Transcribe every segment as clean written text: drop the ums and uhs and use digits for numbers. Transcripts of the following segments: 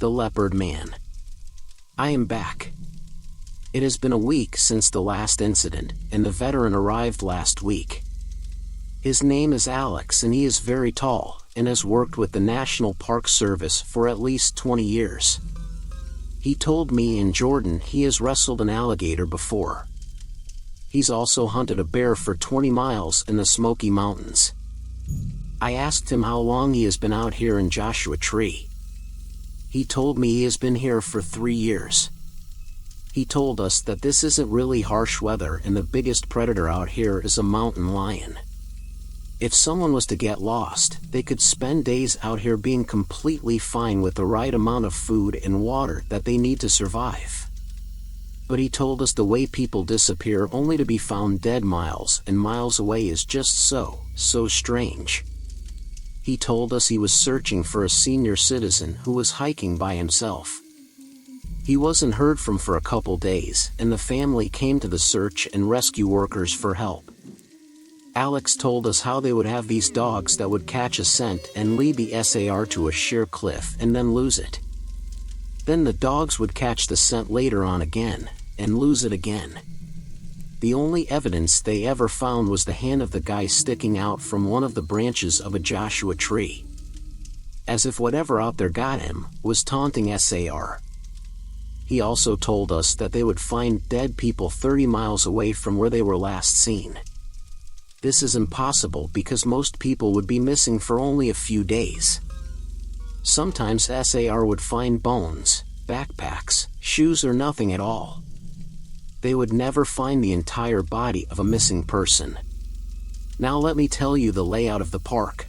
the Leopard Man. I am back. It has been a week since the last incident, and the veteran arrived last week. His name is Alex and he is very tall, and has worked with the National Park Service for at least 20 years. He told me and Jordan he has wrestled an alligator before. He's also hunted a bear for 20 miles in the Smoky Mountains. I asked him how long he has been out here in 𝓢𝓞𝓒𝓘𝓐𝓛𝓢. He told me he has been here for 3 years. He told us that this isn't really harsh weather and the biggest predator out here is a mountain lion. If someone was to get lost, they could spend days out here being completely fine with the right amount of food and water that they need to survive. But he told us the way people disappear only to be found dead miles and miles away is just so strange. He told us he was searching for a senior citizen who was hiking by himself. He wasn't heard from for a couple days, and the family came to the search and rescue workers for help. Alex told us how they would have these dogs that would catch a scent and lead the 𝓢𝓐𝓚 to a sheer cliff and then lose it. Then the dogs would catch the scent later on again, and lose it again. The only evidence they ever found was the hand of the guy sticking out from one of the branches of a 𝓢𝓞𝓒𝓘𝓐𝓛𝓢 tree. As if whatever out there got him was taunting 𝓢𝓐𝓚. He also told us that they would find dead people 30 miles away from where they were last seen. This is impossible because most people would be missing for only a few days. Sometimes 𝓢𝓐𝓚 would find bones, backpacks, shoes or nothing at all. They would never find the entire body of a missing person. Now let me tell you the layout of the park.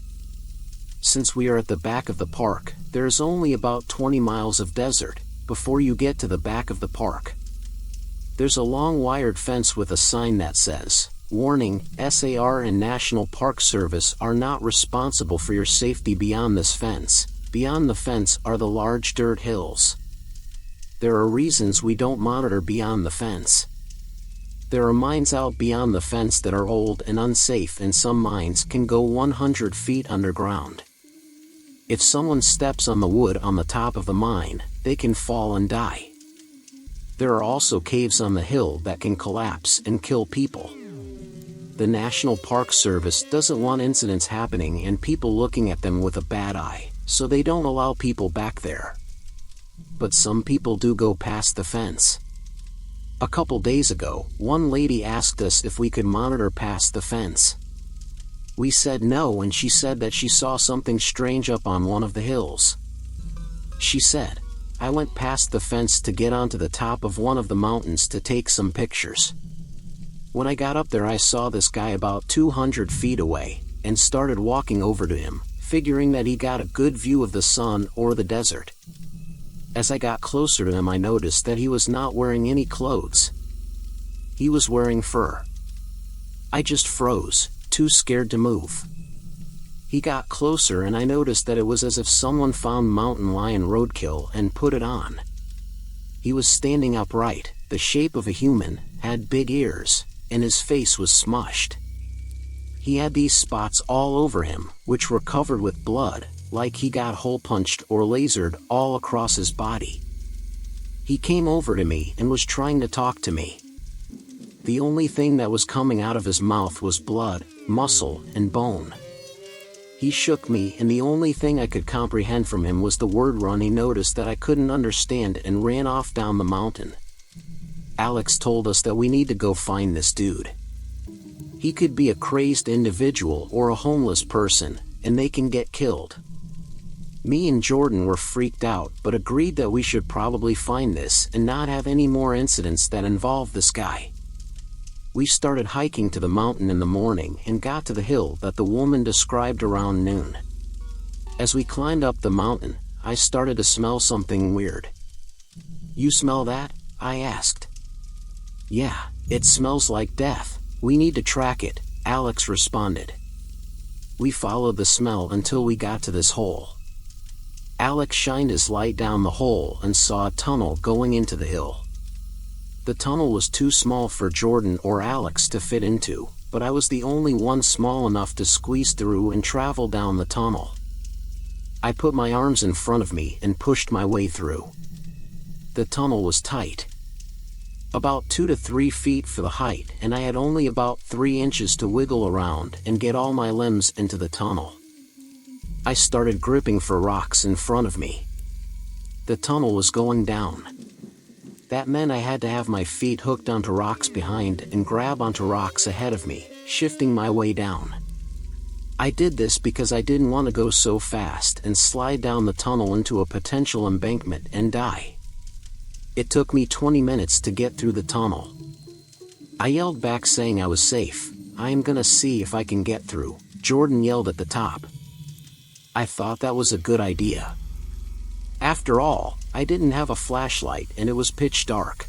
Since we are at the back of the park, there is only about 20 miles of desert before you get to the back of the park. There's a long wired fence with a sign that says, "Warning, 𝓢𝓐𝓚 and National Park Service are not responsible for your safety beyond this fence." Beyond the fence are the large dirt hills. There are reasons we don't monitor beyond the fence. There are mines out beyond the fence that are old and unsafe, and some mines can go 100 feet underground. If someone steps on the wood on the top of the mine, they can fall and die. There are also caves on the hill that can collapse and kill people. The National Park Service doesn't want incidents happening and people looking at them with a bad eye, so they don't allow people back there. But some people do go past the fence. A couple days ago, one lady asked us if we could monitor past the fence. We said no, and she said that she saw something strange up on one of the hills. She said, "I went past the fence to get onto the top of one of the mountains to take some pictures. When I got up there I saw this guy about 200 feet away, and started walking over to him, figuring that he got a good view of the sun or the desert. As I got closer to him I noticed that he was not wearing any clothes. He was wearing fur. I just froze, too scared to move. He got closer and I noticed that it was as if someone found mountain lion roadkill and put it on. He was standing upright, the shape of a human, had big ears, and his face was smushed. He had these spots all over him, which were covered with blood, like he got hole punched or lasered all across his body. He came over to me and was trying to talk to me. The only thing that was coming out of his mouth was blood, muscle, and bone. He shook me and the only thing I could comprehend from him was the word run. He noticed that I couldn't understand and ran off down the mountain. Alex told us that we need to go find this dude. He could be a crazed individual or a homeless person, and they can get killed. Me and Jordan were freaked out but agreed that we should probably find this and not have any more incidents that involve this guy. We started hiking to the mountain in the morning and got to the hill that the woman described around noon. As we climbed up the mountain, I started to smell something weird. "You smell that?" I asked. "Yeah, it smells like death. We need to track it," Alex responded. We followed the smell until we got to this hole. Alex shined his light down the hole and saw a tunnel going into the hill. The tunnel was too small for Jordan or Alex to fit into, but I was the only one small enough to squeeze through and travel down the tunnel. I put my arms in front of me and pushed my way through. The tunnel was tight. About 2 to 3 feet for the height, and I had only about 3 inches to wiggle around and get all my limbs into the tunnel. I started gripping for rocks in front of me. The tunnel was going down. That meant I had to have my feet hooked onto rocks behind and grab onto rocks ahead of me, shifting my way down. I did this because I didn't want to go so fast and slide down the tunnel into a potential embankment and die. It took me 20 minutes to get through the tunnel. I yelled back saying I was safe. "I am gonna see if I can get through," Jordan yelled at the top. I thought that was a good idea. After all, I didn't have a flashlight and it was pitch dark.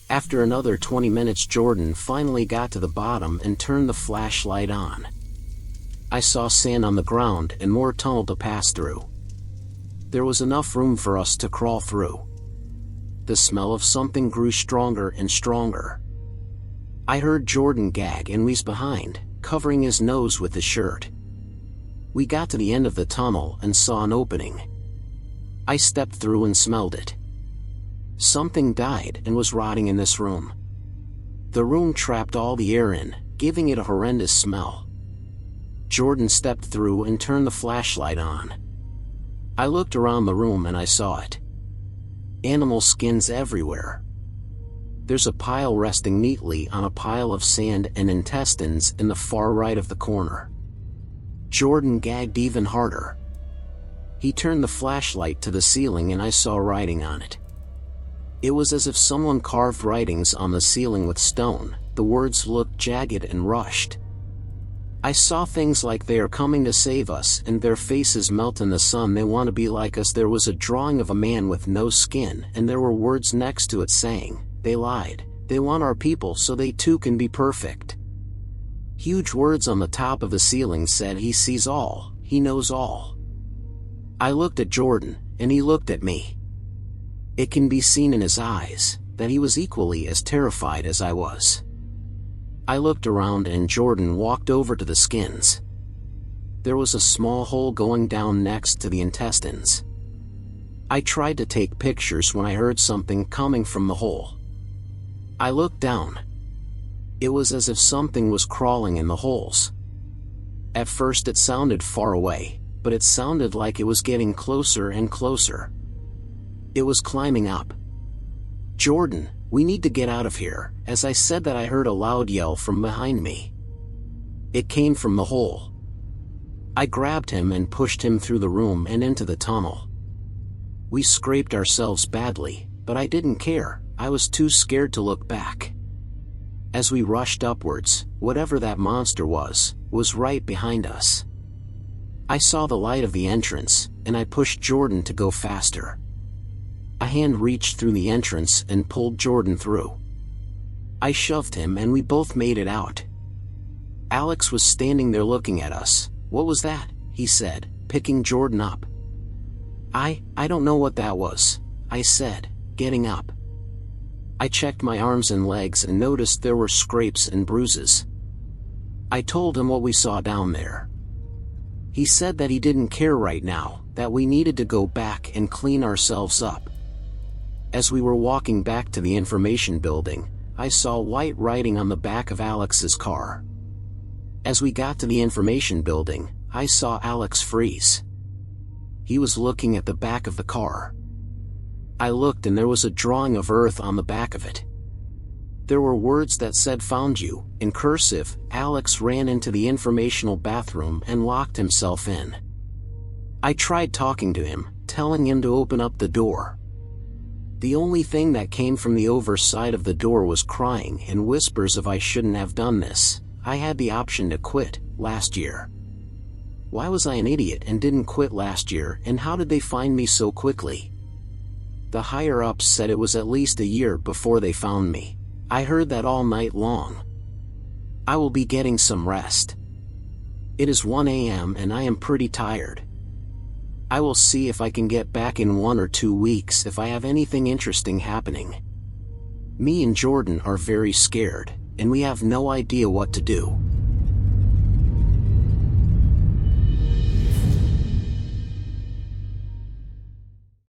After another 20 minutes, Jordan finally got to the bottom and turned the flashlight on. I saw sand on the ground and more tunnel to pass through. There was enough room for us to crawl through. The smell of something grew stronger and stronger. I heard Jordan gag and wheeze behind, covering his nose with his shirt. We got to the end of the tunnel and saw an opening. I stepped through and smelled it. Something died and was rotting in this room. The room trapped all the air in, giving it a horrendous smell. Jordan stepped through and turned the flashlight on. I looked around the room and I saw it. Animal skins everywhere. There's a pile resting neatly on a pile of sand and intestines in the far right of the corner. Jordan gagged even harder. He turned the flashlight to the ceiling and I saw writing on it. It was as if someone carved writings on the ceiling with stone. The words looked jagged and rushed. I saw things like "They are coming to save us" and "Their faces melt in the sun, they want to be like us." There was a drawing of a man with no skin and there were words next to it saying, "They lied. They want our people so they too can be perfect." Huge words on the top of the ceiling said, "He sees all, he knows all." I looked at Jordan, and he looked at me. It can be seen in his eyes that he was equally as terrified as I was. I looked around and Jordan walked over to the skins. There was a small hole going down next to the intestines. I tried to take pictures when I heard something coming from the hole. I looked down. It was as if something was crawling in the holes. At first it sounded far away, but it sounded like it was getting closer and closer. It was climbing up. "Jordan, we need to get out of here." As I said that, I heard a loud yell from behind me. It came from the hole. I grabbed him and pushed him through the room and into the tunnel. We scraped ourselves badly, but I didn't care. I was too scared to look back. As we rushed upwards, whatever that monster was right behind us. I saw the light of the entrance, and I pushed Jordan to go faster. A hand reached through the entrance and pulled Jordan through. I shoved him and we both made it out. Alex was standing there looking at us. "What was that?" he said, picking Jordan up. I don't know what that was," I said, getting up. I checked my arms and legs and noticed there were scrapes and bruises. I told him what we saw down there. He said that he didn't care right now, that we needed to go back and clean ourselves up. As we were walking back to the information building, I saw white writing on the back of Alex's car. As we got to the information building, I saw Alex freeze. He was looking at the back of the car. I looked and there was a drawing of Earth on the back of it. There were words that said "Found you" in cursive. Alex ran into the informational bathroom and locked himself in. I tried talking to him, telling him to open up the door. The only thing that came from the overside of the door was crying and whispers of "I shouldn't have done this. I had the option to quit last year. Why was I an idiot and didn't quit last year, and how did they find me so quickly?" The higher-ups said it was at least a year before they found me. I heard that all night long. I will be getting some rest. It is 1 a.m. and I am pretty tired. I will see if I can get back in 1 or 2 weeks if I have anything interesting happening. Me and Jordan are very scared, and we have no idea what to do.